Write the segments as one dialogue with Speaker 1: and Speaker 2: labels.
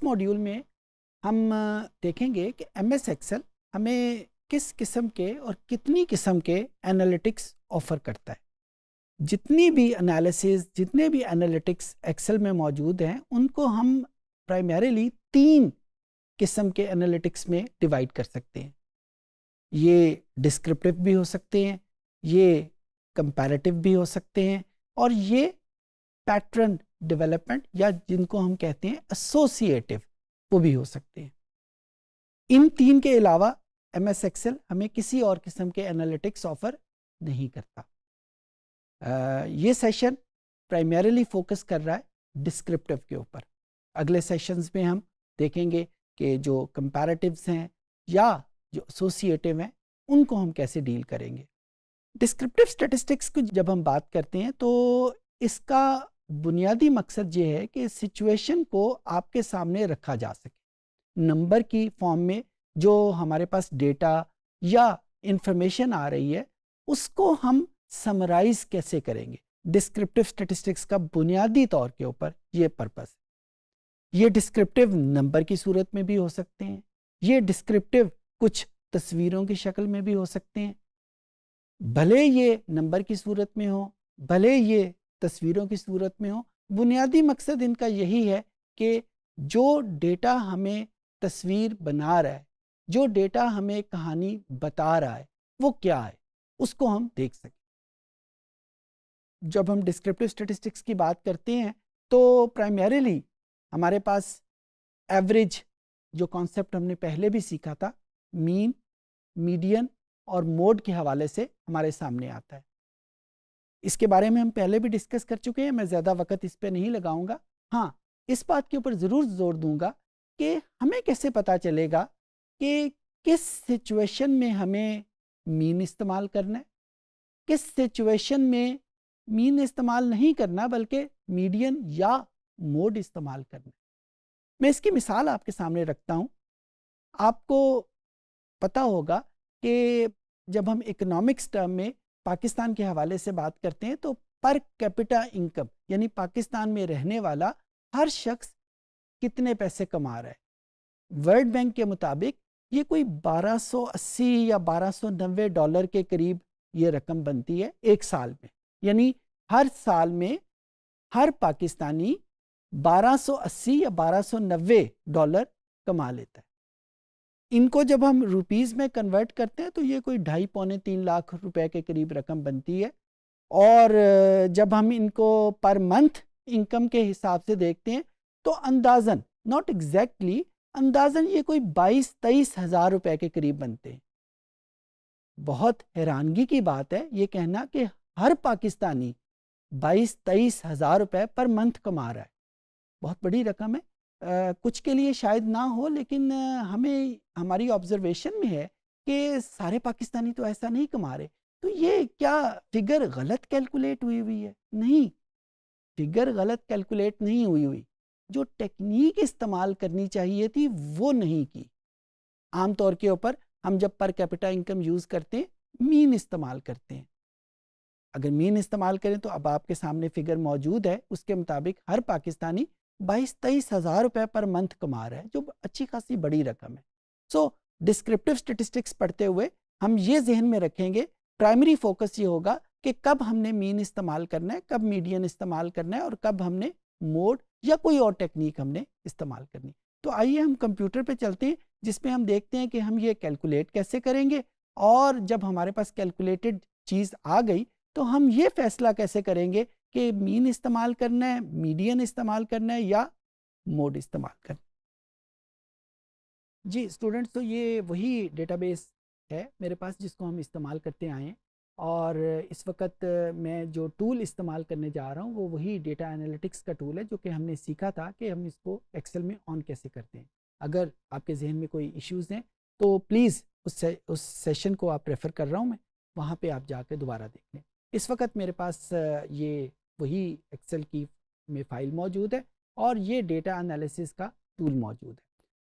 Speaker 1: इस मॉड्यूल में हम देखेंगे कि एमएस एक्सेल हमें किस किस्म के और कितनी किस्म के एनालिटिक्स ऑफ़र करता है। जितनी भी एनालिसिस, जितने भी एनालिटिक्स एक्सेल में मौजूद हैं, उनको हम प्राइमरीली 3 किस्म के एनालिटिक्स में डिवाइड कर सकते हैं। ये डिस्क्रिप्टिव भी हो सकते हैं, ये कंपैरेटिव भी हो सकते हैं, और ये पैटर्न डेवलपमेंट या जिनको हम कहते हैं एसोसिएटिव, वो भी हो सकते हैं। इन 3 के अलावा एमएस एक्सेल हमें किसी और किस्म के एनालिटिक्स ऑफर नहीं करता। ये सेशन प्राइमरीली फोकस कर रहा है डिस्क्रिप्टिव के ऊपर। अगले सेशंस में हम देखेंगे कि जो कंपैरेटिव्स हैं या जो एसोसिएटिव हैं, उनको हम कैसे डील करेंगे। डिस्क्रिप्टिव स्टैटिस्टिक्स की जब हम बात करते हैं तो इसका बुनियादी मकसद ये है कि सिचुएशन को आपके सामने रखा जा सके। नंबर की फॉर्म में जो हमारे पास डेटा या इंफॉर्मेशन आ रही है, उसको हम समराइज कैसे करेंगे। डिस्क्रिप्टिव स्टैटिस्टिक्स का बुनियादी तौर के ऊपर ये पर्पस है। ये डिस्क्रिप्टिव नंबर की सूरत में भी हो सकते हैं, ये डिस्क्रिप्टिव कुछ तस्वीरों की शक्ल में भी हो सकते हैं। भले ये नंबर की सूरत में हो, भले ये तस्वीरों की सूरत में हो, बुनियादी मकसद इनका यही है कि जो डेटा हमें तस्वीर बना रहा है, जो डेटा हमें कहानी बता रहा है, वो क्या है, उसको हम देख सकें। जब हम डिस्क्रिप्टिव स्टैटिस्टिक्स की बात करते हैं तो प्राइमरीली हमारे पास एवरेज, जो कॉन्सेप्ट हमने पहले भी सीखा था, मीन, मीडियन और मोड के हवाले से हमारे सामने आता है। इसके बारे में हम पहले भी डिस्कस कर चुके हैं, मैं ज़्यादा वक्त इस पर नहीं लगाऊंगा। हाँ, इस बात के ऊपर ज़रूर जोर दूंगा कि हमें कैसे पता चलेगा कि किस सिचुएशन में हमें मीन इस्तेमाल करना है, किस सिचुएशन में मीन इस्तेमाल नहीं करना बल्कि मीडियन या मोड इस्तेमाल करना। मैं इसकी मिसाल आपके सामने रखता हूँ। आपको पता होगा कि जब हम इकोनॉमिक्स टर्म में पाकिस्तान के हवाले से बात करते हैं तो पर कैपिटा इनकम, यानी पाकिस्तान में रहने वाला हर शख्स कितने पैसे कमा रहा है, वर्ल्ड बैंक के मुताबिक ये कोई 1280 या 1290 डॉलर के करीब ये रकम बनती है एक साल में। यानी हर साल में हर पाकिस्तानी 1280 या 1290 डॉलर कमा लेता है। इनको जब हम रुपीस में कन्वर्ट करते हैं तो ये कोई 2.5-3 लाख रुपए के करीब रकम बनती है। और जब हम इनको पर मंथ इनकम के हिसाब से देखते हैं तो अंदाजन, नॉट एग्जैक्टली, अंदाजन ये कोई 22-23 हज़ार रुपए के करीब बनते हैं। बहुत हैरानगी की बात है ये कहना कि हर पाकिस्तानी 22-23 हज़ार रुपए पर मंथ कमा रहा है। बहुत बड़ी रकम है। कुछ के लिए शायद ना हो, लेकिन हमें हमारी ऑब्जर्वेशन में है कि सारे पाकिस्तानी तो ऐसा नहीं कमा रहे। तो ये क्या फिगर गलत कैलकुलेट हुई हुई है? नहीं, फिगर गलत कैलकुलेट नहीं हुई हुई। जो टेक्निक इस्तेमाल करनी चाहिए थी वो नहीं की। आम तौर के ऊपर हम जब पर कैपिटा इनकम यूज़ करते हैं, मीन इस्तेमाल करते हैं। अगर मीन इस्तेमाल करें तो अब आपके सामने फिगर मौजूद है, उसके मुताबिक हर पाकिस्तानी 22-23 हज़ार रुपए पर मंथ कमा रहा है, जो अच्छी खासी बड़ी रकम है। सो डिस्क्रिप्टिव स्टैटिस्टिक्स पढ़ते हुए हम ये जहन में रखेंगे, प्राइमरी फोकस ये होगा कि कब हमने मीन इस्तेमाल करना है, कब मीडियन इस्तेमाल करना है और कब हमने मोड या कोई और टेक्निक हमने इस्तेमाल करनी। तो आइए हम कंप्यूटर पे चलते हैं, जिसमें हम देखते हैं कि हम ये कैलकुलेट कैसे करेंगे, और जब हमारे पास कैलकुलेटेड चीज़ आ गई तो हम ये फैसला कैसे करेंगे कि मीन इस्तेमाल करना है, मीडियन इस्तेमाल करना है या मोड इस्तेमाल करना है। जी स्टूडेंट्स, तो ये वही डेटाबेस है मेरे पास जिसको हम इस्तेमाल करते आए हैं, और इस वक्त मैं जो टूल इस्तेमाल करने जा रहा हूँ वो वही डेटा एनालिटिक्स का टूल है जो कि हमने सीखा था कि हम इसको एक्सेल में ऑन कैसे करते हैं। अगर आपके जहन में कोई इश्यूज़ हैं तो प्लीज़ उस सेशन को आप रेफ़र कर रहा हूँ मैं, वहाँ पे आप जाकर दोबारा देख लें। इस वक्त मेरे पास ये वही एक्सेल की में फ़ाइल मौजूद है और ये डेटा एनालिसिस का टूल मौजूद है।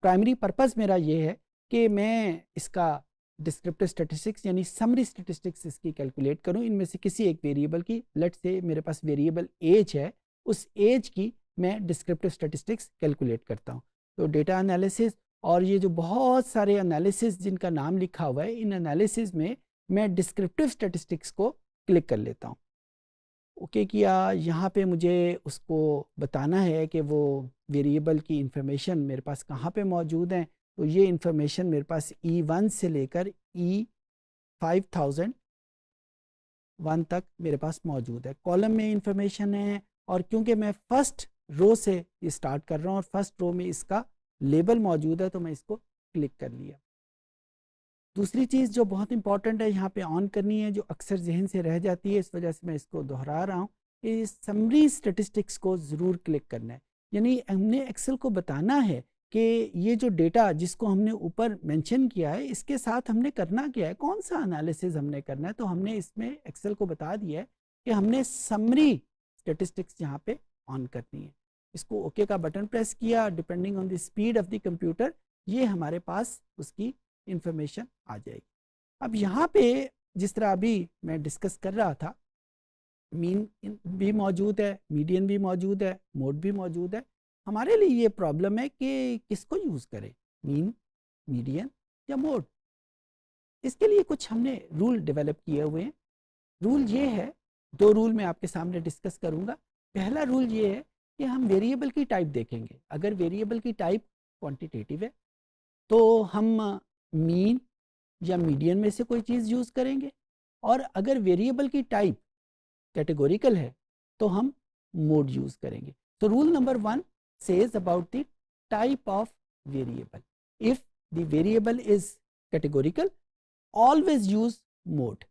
Speaker 1: प्राइमरी पर्पज़ मेरा ये है कि मैं इसका डिस्क्रिप्टिव स्टैटिस्टिक्स यानी समरी स्टैटिस्टिक्स इसकी कैलकुलेट करूं। इनमें से किसी एक वेरिएबल की, लेट से मेरे पास वेरिएबल एज है, उस एज की मैं डिस्क्रिप्टिव स्टैटिस्टिक्स कैलकुलेट करता हूं। तो डेटा एनालिसिस और ये जो बहुत सारे एनालिसिस जिनका नाम लिखा हुआ है, इन एनालिसिस में मैं डिस्क्रिप्टिव स्टैटिस्टिक्स को क्लिक कर लेता हूँ। ओके किया, यहाँ पे मुझे उसको बताना है कि वो वेरिएबल की इंफॉर्मेशन मेरे पास कहाँ पे मौजूद है। तो ये इंफॉर्मेशन मेरे पास E1 से लेकर E5001 तक मेरे पास मौजूद है। कॉलम में इंफॉर्मेशन है, और क्योंकि मैं फर्स्ट रो से ये स्टार्ट कर रहा हूँ और फर्स्ट रो में इसका लेबल मौजूद है, तो मैं इसको क्लिक कर लिया। दूसरी चीज़ जो बहुत इंपॉर्टेंट है यहाँ पे ऑन करनी है, जो अक्सर जहन से रह जाती है, इस वजह से मैं इसको दोहरा रहा हूँ, कि समरी स्टैटिस्टिक्स को ज़रूर क्लिक करना है। यानी हमने एक्सेल को बताना है कि ये जो डेटा जिसको हमने ऊपर मेंशन किया है, इसके साथ हमने करना क्या है, कौन सा एनालिसिस हमने करना है। तो हमने इसमें एक्सेल को बता दिया है कि हमने समरी स्टैटिस्टिक्स यहाँ पे ऑन करनी है। इसको ओके का बटन प्रेस किया, depending on the speed of the computer ये हमारे पास उसकी इंफॉर्मेशन आ जाएगी। अब यहाँ पे जिस तरह अभी मैं डिस्कस कर रहा था, मीन भी मौजूद है, मीडियन भी मौजूद है, मोड भी मौजूद है। हमारे लिए ये प्रॉब्लम है कि किसको यूज़ करें, मीन, मीडियन या मोड। इसके लिए कुछ हमने रूल डेवलप किए हुए हैं। रूल ये है, दो रूल मैं आपके सामने डिस्कस करूँगा। पहला रूल ये है कि हम वेरिएबल की टाइप देखेंगे। अगर वेरिएबल की टाइप क्वांटिटेटिव है तो हम मीन या मीडियन में से कोई चीज़ यूज़ करेंगे, और अगर वेरिएबल की टाइप कैटेगोरिकल है तो हम मोड यूज़ करेंगे। तो rule number 1 says about the type of variable. If the variable is categorical, always use mode.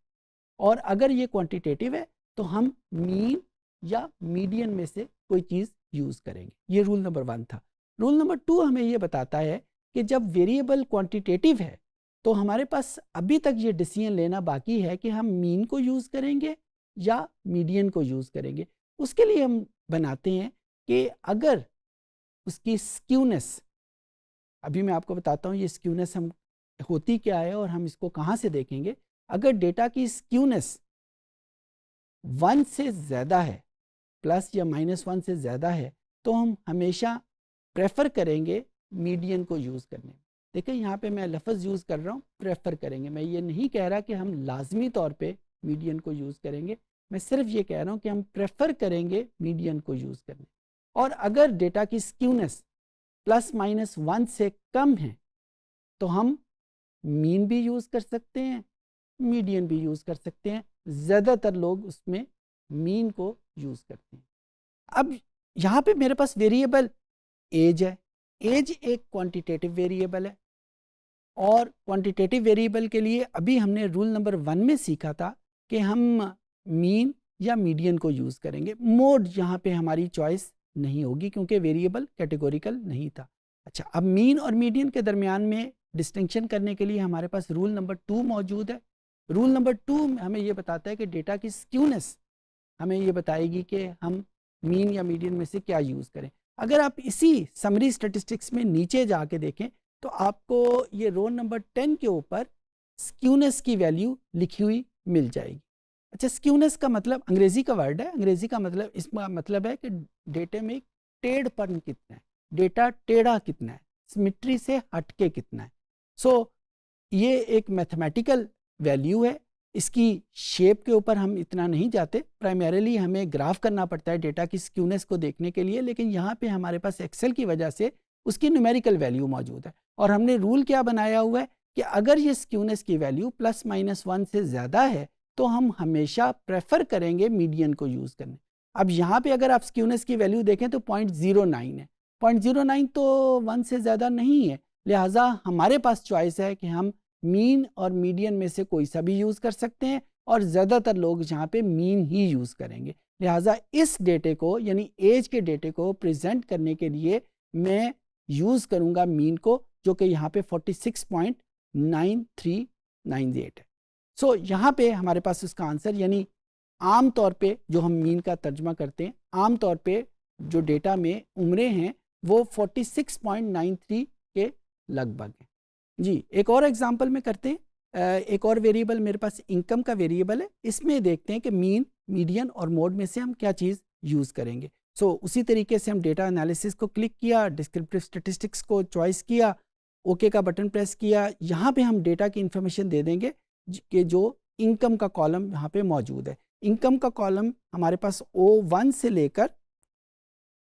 Speaker 1: और अगर ये क्वांटिटेटिव है तो हम मीन या मीडियन में से कोई चीज़ यूज़ करेंगे। ये रूल नंबर 1 था। रूल नंबर 2 हमें ये बताता है कि जब वेरिएबल क्वांटिटेटिव है तो हमारे पास अभी तक ये डिसीजन लेना बाकी है कि हम मीन को यूज़ करेंगे या मीडियन को यूज़ करेंगे। उसके लिए हम बनाते हैं कि अगर उसकी स्क्यूनेस, अभी मैं आपको बताता हूँ ये स्क्यूनेस हम होती क्या है और हम इसको कहाँ से देखेंगे। अगर डेटा की स्क्यूनेस 1 से ज़्यादा है, प्लस या -1 से ज़्यादा है, तो हम हमेशा प्रेफर करेंगे मीडियन को यूज़ करने। देखिए यहाँ पे मैं लफ्ज़ यूज़ कर रहा हूँ प्रेफर करेंगे। मैं ये नहीं कह रहा कि हम लाजमी तौर पे मीडियन को यूज़ करेंगे, मैं सिर्फ ये कह रहा हूँ कि हम प्रेफर करेंगे मीडियन को यूज़ करने। और अगर डेटा की स्क्यूनेस ±1 से कम है तो हम मीन भी यूज़ कर सकते हैं, मीडियन भी यूज़ कर सकते हैं। ज़्यादातर लोग उसमें मीन को यूज़ करते हैं। अब यहाँ पे मेरे पास वेरिएबल एज है। एज एक क्वांटिटेटिव वेरिएबल है, और क्वांटिटेटिव वेरिएबल के लिए अभी हमने रूल नंबर 1 में सीखा था कि हम मीन या मीडियन को यूज़ करेंगे। मोड यहाँ पे हमारी चॉइस नहीं होगी क्योंकि वेरिएबल कैटेगोरिकल नहीं था। अच्छा, अब मीन और मीडियन के दरमियान में डिस्टिंक्शन करने के लिए हमारे पास रूल नंबर 2 मौजूद है। रूल नंबर 2 हमें ये बताता है कि डेटा की स्क्यूनेस हमें ये बताएगी कि हम मीन या मीडियन में से क्या यूज़ करें। अगर आप इसी समरी स्टैटिस्टिक्स में नीचे जाके देखें तो आपको ये रो नंबर 10 के ऊपर स्क्यूनेस की वैल्यू लिखी हुई मिल जाएगी। अच्छा, स्क्यूनेस का मतलब अंग्रेज़ी का वर्ड है, अंग्रेज़ी का मतलब इसका मतलब है कि डेटे में टेढ़पन कितना है, डेटा टेढ़ा कितना है, सिमेट्री से हटके कितना है। सो ये एक मैथमेटिकल वैल्यू है। इसकी शेप के ऊपर हम इतना नहीं जाते, प्राइमरीली हमें ग्राफ करना पड़ता है डेटा की स्क्यूनेस को देखने के लिए, लेकिन यहाँ पे हमारे पास एक्सेल की वजह से उसकी न्यूमेरिकल वैल्यू मौजूद है। और हमने रूल क्या बनाया हुआ है कि अगर ये स्क्यूनेस की वैल्यू ±1 से ज़्यादा है तो हम हमेशा प्रेफर करेंगे मीडियन को यूज़ करने। अब यहाँ पे अगर आप स्क्यूनेस की वैल्यू देखें तो 0.09 है। 0.09 तो 1 से ज़्यादा नहीं है, लिहाजा हमारे पास चॉइस है कि हम मीन और मीडियन में से कोई सा भी यूज़ कर सकते हैं, और ज़्यादातर लोग यहाँ पे मीन ही यूज़ करेंगे। लिहाजा इस डेटे को यानी एज के डेटे को प्रेजेंट करने के लिए मैं यूज़ करूँगा मीन को, जो कि यहाँ पे 46.9398 है। सो यहाँ पे हमारे पास उसका आंसर, यानी आम तौर पे जो हम मीन का तर्जमा करते हैं, आम तौर पे जो डेटा में उम्रें हैं वो 46.93 के लगभग हैं। जी, एक और एग्जांपल में करते हैं। एक और वेरिएबल मेरे पास इनकम का वेरिएबल है। इसमें देखते हैं कि मीन, मीडियन और मोड में से हम क्या चीज़ यूज़ करेंगे। सो उसी तरीके से हम डेटा एनालिसिस को क्लिक किया, डिस्क्रिप्टिव स्टैटिस्टिक्स को चॉइस किया, ओके का बटन प्रेस किया। यहाँ पे हम डेटा की इंफॉर्मेशन दे देंगे कि जो इनकम का कॉलम यहाँ पे मौजूद है। इनकम का कॉलम हमारे पास O1 से लेकर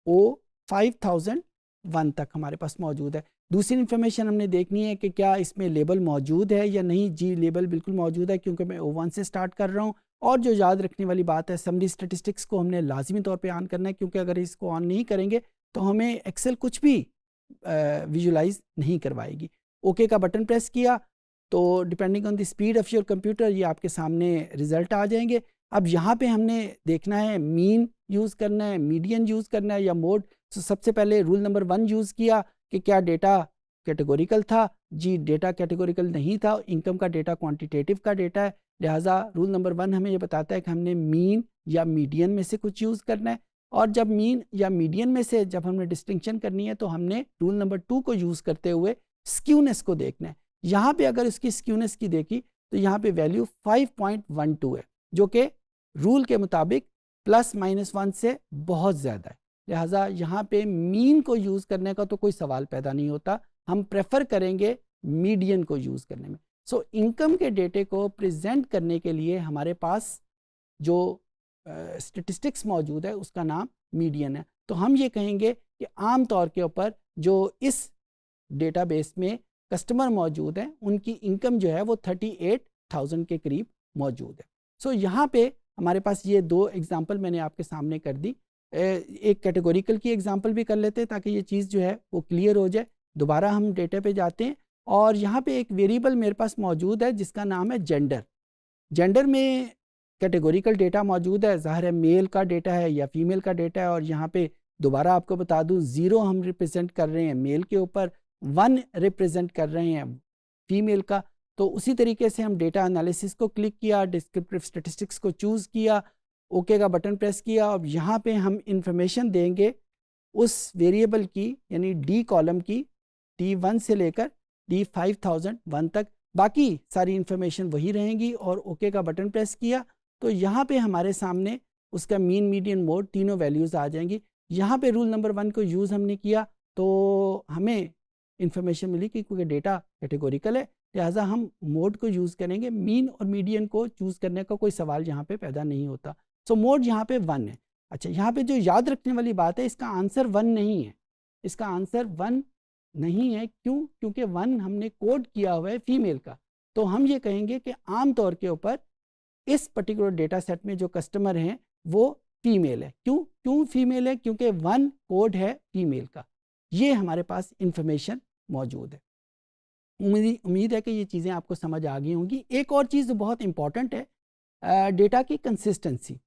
Speaker 1: O5001 तक हमारे पास मौजूद है। दूसरी इन्फॉर्मेशन हमने देखनी है कि क्या इसमें लेबल मौजूद है या नहीं। जी, लेबल बिल्कुल मौजूद है क्योंकि मैं O1 से स्टार्ट कर रहा हूँ। और जो याद रखने वाली बात है, समरी स्टैटिस्टिक्स को हमने लाजमी तौर पे ऑन करना है, क्योंकि अगर इसको ऑन नहीं करेंगे तो हमें एक्सेल कुछ भी विजुलाइज नहीं करवाएगी। ओके का बटन प्रेस किया तो depending on the speed of your computer ये आपके सामने रिजल्ट आ जाएंगे। अब यहाँ पे हमने देखना है मीन यूज़ करना है, मीडियन यूज़ करना है या मोड। तो सबसे पहले रूल नंबर 1 यूज़ किया कि क्या डेटा कैटेगोरिकल था। जी, डेटा कैटेगोरिकल नहीं था, इनकम का डेटा क्वांटिटेटिव का डेटा है, लिहाजा रूल नंबर 1 हमें ये बताता है कि हमने मीन या मीडियन में से कुछ यूज़ करना है। और जब मीन या मीडियन में से जब हमने डिस्टिंक्शन करनी है तो हमने रूल नंबर 2 को यूज़ करते हुए स्क्यूनेस को देखना है। यहाँ पे अगर उसकी स्क्यूनेस की देखी तो यहाँ पे वैल्यू 5.12 है, जो कि रूल के मुताबिक +-1 से बहुत ज़्यादा है। लिहाजा यहाँ पे मीन को यूज़ करने का तो कोई सवाल पैदा नहीं होता, हम प्रेफर करेंगे मीडियन को यूज़ करने में। सो इनकम के डेटे को प्रेजेंट करने के लिए हमारे पास जो स्टैटिस्टिक्स मौजूद है उसका नाम मीडियन है। तो हम ये कहेंगे कि आम तौर के ऊपर जो इस डेटाबेस में कस्टमर मौजूद हैं उनकी इनकम जो है वो 38,000 के करीब मौजूद है। सो यहाँ पे हमारे पास ये 2 एग्जांपल मैंने आपके सामने कर दी। एक कैटेगोरिकल की एग्जांपल भी कर लेते हैं ताकि ये चीज़ जो है वो क्लियर हो जाए। दोबारा हम डेटा पे जाते हैं और यहाँ पे एक वेरिएबल मेरे पास मौजूद है जिसका नाम है जेंडर। जेंडर में कैटेगोरिकल डेटा मौजूद है, ज़ाहिर है मेल का डेटा है या फीमेल का डेटा है। और यहाँ पे दोबारा आपको बता दूँ 0 हम रिप्रेजेंट कर रहे हैं मेल के ऊपर, 1 रिप्रेजेंट कर रहे हैं फीमेल का। तो उसी तरीके से हम डेटा एनालिसिस को क्लिक किया, डिस्क्रिप्टिव स्टैटिस्टिक्स को चूज़ किया, ओके का बटन प्रेस किया। अब यहाँ पे हम इंफॉर्मेशन देंगे उस वेरिएबल की, यानी डी कॉलम की, D1 से लेकर D5001 तक। बाकी सारी इंफॉर्मेशन वही रहेंगी और ओके का बटन प्रेस किया तो यहाँ पे हमारे सामने उसका मीन, मीडियन, मोड तीनों वैल्यूज़ आ जाएंगी। यहाँ पे रूल नंबर 1 को यूज़ हमने किया तो हमें इंफॉर्मेशन मिली कि क्योंकि डेटा कैटेगोरिकल है लिहाजा हम मोड को यूज़ करेंगे। मीन और मीडियन को चूज़ करने का कोई सवाल यहाँ पे पैदा नहीं होता। सो मोड यहाँ पे 1 है। अच्छा, यहाँ पे जो याद रखने वाली बात है, इसका आंसर 1 नहीं है। इसका आंसर 1 नहीं है। क्यों? क्योंकि 1 हमने कोड किया हुआ है फीमेल का। तो हम ये कहेंगे कि आम तौर के ऊपर इस पर्टिकुलर डेटा सेट में जो कस्टमर हैं वो फीमेल है। क्यों फीमेल है? क्योंकि 1 कोड है फीमेल का। ये हमारे पास इंफॉर्मेशन मौजूद है। उम्मीद है कि ये चीज़ें आपको समझ आ गई होंगी। एक और चीज़ बहुत इंपॉर्टेंट है, डेटा की कंसिस्टेंसी।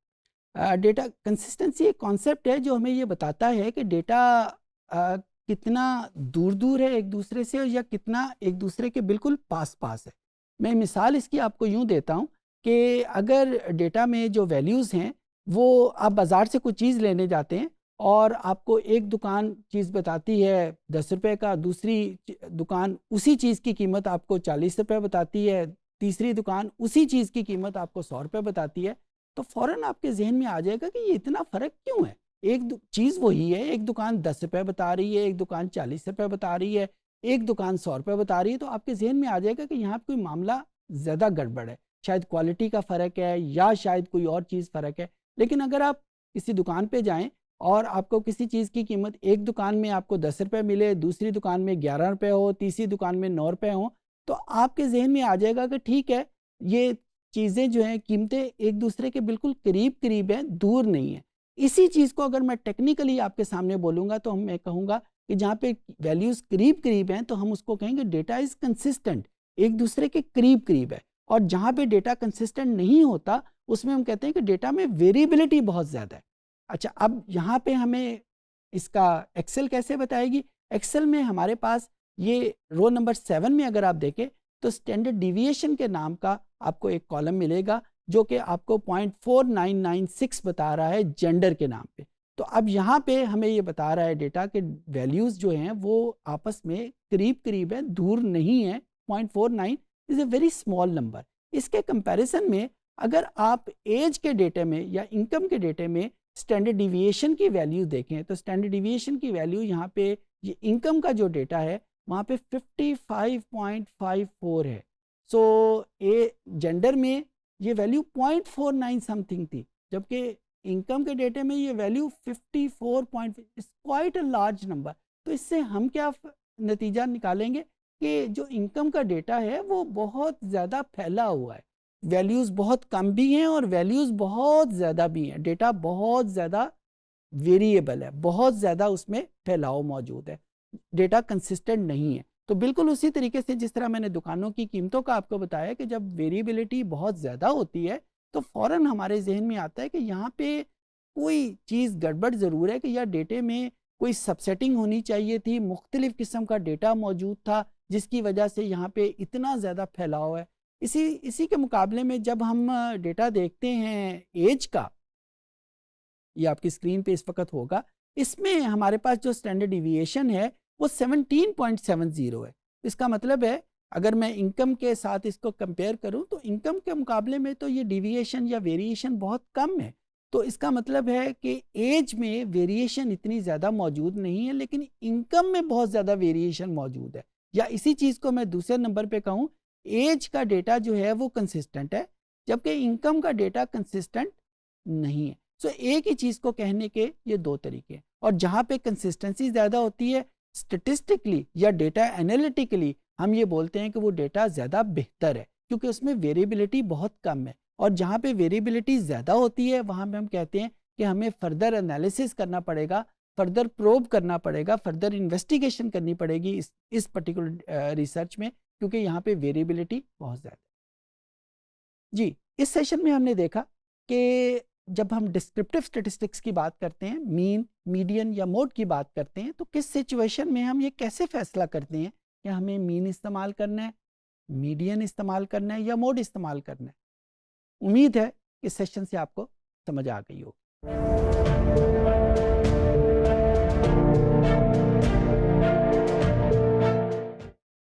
Speaker 1: डेटा कंसिस्टेंसी एक कॉन्सेप्ट है जो हमें ये बताता है कि डेटा कितना दूर दूर है एक दूसरे से या कितना एक दूसरे के बिल्कुल पास पास है। मैं मिसाल इसकी आपको यूँ देता हूँ कि अगर डेटा में जो वैल्यूज़ हैं वो आप बाज़ार से कोई चीज़ लेने जाते हैं और आपको एक दुकान चीज़ बताती है 10 रुपये का, दूसरी दुकान उसी चीज़ की कीमत आपको 40 रुपये बताती है, तीसरी दुकान उसी चीज़ की कीमत आपको 100 रुपये बताती है, तो फ़ौरन आपके जहन में आ जाएगा कि ये इतना फ़र्क क्यों है। एक चीज़ वही है, एक दुकान 10 रुपये बता रही है, एक दुकान 40 रुपये बता रही है, एक दुकान 100 रुपये बता रही है। तो आपके जहन में आ जाएगा कि यहाँ कोई मामला ज़्यादा गड़बड़ है, शायद क्वालिटी का फ़र्क है या शायद कोई और चीज़ फ़र्क है। लेकिन अगर आप किसी दुकान पे जाएं और आपको किसी चीज़ की कीमत एक दुकान में आपको 10 रुपये मिले, दूसरी दुकान में 11 रुपये हो, तीसरी दुकान में 9 रुपये हो, तो आपके जहन में आ जाएगा कि ठीक है, ये चीज़ें जो हैं कीमतें एक दूसरे के बिल्कुल करीब करीब हैं, दूर नहीं है। इसी चीज़ को अगर मैं टेक्निकली आपके सामने बोलूँगा तो मैं कहूँगा कि जहाँ पे वैल्यूज़ करीब करीब हैं तो हम उसको कहेंगे डेटा इज़ कंसिस्टेंट, एक दूसरे के करीब करीब है। और जहाँ पे डेटा कंसिस्टेंट नहीं होता उसमें हम कहते हैं कि डेटा में वेरिएबिलिटी बहुत ज़्यादा है। अच्छा, अब यहाँ पे हमें इसका एक्सेल कैसे बताएगी? एक्सेल में हमारे पास ये रो नंबर 7 में अगर आप देखें तो स्टैंडर्ड डिविएशन के नाम का आपको एक कॉलम मिलेगा जो कि आपको 0.4996 बता रहा है जेंडर के नाम पे। तो अब यहाँ पे हमें ये बता रहा है डेटा के वैल्यूज़ जो हैं वो आपस में करीब करीब है, दूर नहीं है। 0.49 is a very small number. इसके कंपैरिजन में अगर आप एज के डेटे में या इनकम के डेटे में स्टैंडर्ड डिविएशन की वैल्यू देखें तो स्टैंडर्ड डिविएशन की वैल्यू यहाँ पे ये इनकम का जो डेटा है वहाँ पे 55.54 है। सो ए जेंडर में ये वैल्यू 0.49 समथिंग थी, जबकि इनकम के डेटे में ये value 54 quite a large number. तो इससे हम क्या नतीजा निकालेंगे कि जो इनकम का डेटा है वो बहुत ज़्यादा फैला हुआ है, वैल्यूज़ बहुत कम भी हैं और वैल्यूज़ बहुत ज़्यादा भी हैं, डेटा बहुत ज़्यादा वेरिएबल है, बहुत ज़्यादा उसमें फैलाव मौजूद है, डेटा कंसिस्टेंट नहीं है। तो बिल्कुल उसी तरीके से जिस तरह मैंने दुकानों की कीमतों का आपको बताया कि जब वेरिएबिलिटी बहुत ज़्यादा होती है तो फ़ौरन हमारे जहन में आता है कि यहाँ पे कोई चीज़ गड़बड़ ज़रूर है, कि या डेटे में कोई सबसेटिंग होनी चाहिए थी, मुख्तलिफ़ किस्म का डेटा मौजूद था जिसकी वजह से यहाँ पे इतना ज़्यादा फैलाव है। इसी के मुकाबले में जब हम डेटा देखते हैं एज का, ये आपकी स्क्रीन पे इस वक्त होगा, इसमें हमारे पास जो स्टैंडर्ड डिविएशन है वो 17.70 है। इसका मतलब है अगर मैं इनकम के साथ इसको कंपेयर करूं तो इनकम के मुकाबले में तो ये डिविएशन या वेरिएशन बहुत कम है। तो इसका मतलब है कि एज में वेरिएशन इतनी ज़्यादा मौजूद नहीं है, लेकिन इनकम में बहुत ज़्यादा वेरिएशन मौजूद है। या इसी चीज़ को मैं दूसरे नंबर पे कहूँ, एज का डेटा जो है वो कंसिस्टेंट है जबकि इनकम का डेटा कंसिस्टेंट नहीं है। सो एक ही चीज़ को कहने के ये दो तरीके हैं, और जहाँ पे कंसिस्टेंसी ज़्यादा होती है स्टेटिस्टिकली या डेटा एनालिटिकली हम ये बोलते हैं कि वो डेटा ज़्यादा बेहतर है क्योंकि उसमें वेरिएबिलिटी बहुत कम है। और जहाँ पे वेरिएबिलिटी ज़्यादा होती है वहाँ पे हम कहते हैं कि हमें फर्दर एनालिसिस करना पड़ेगा, फर्दर प्रोब करना पड़ेगा, फर्दर इन्वेस्टिगेशन करनी पड़ेगी इस पर्टिकुलर रिसर्च में, क्योंकि यहाँ पे वेरिएबिलिटी बहुत ज़्यादा है। जी, इस सेशन में हमने देखा कि जब हम डिस्क्रिप्टिव स्टैटिस्टिक्स की बात करते हैं, मीन, मीडियन या मोड की बात करते हैं, तो किस सिचुएशन में हम ये कैसे फैसला करते हैं कि हमें मीन इस्तेमाल करना है, मीडियन इस्तेमाल करना है या मोड इस्तेमाल करना है। उम्मीद है इस सेशन से आपको समझ आ गई होगी।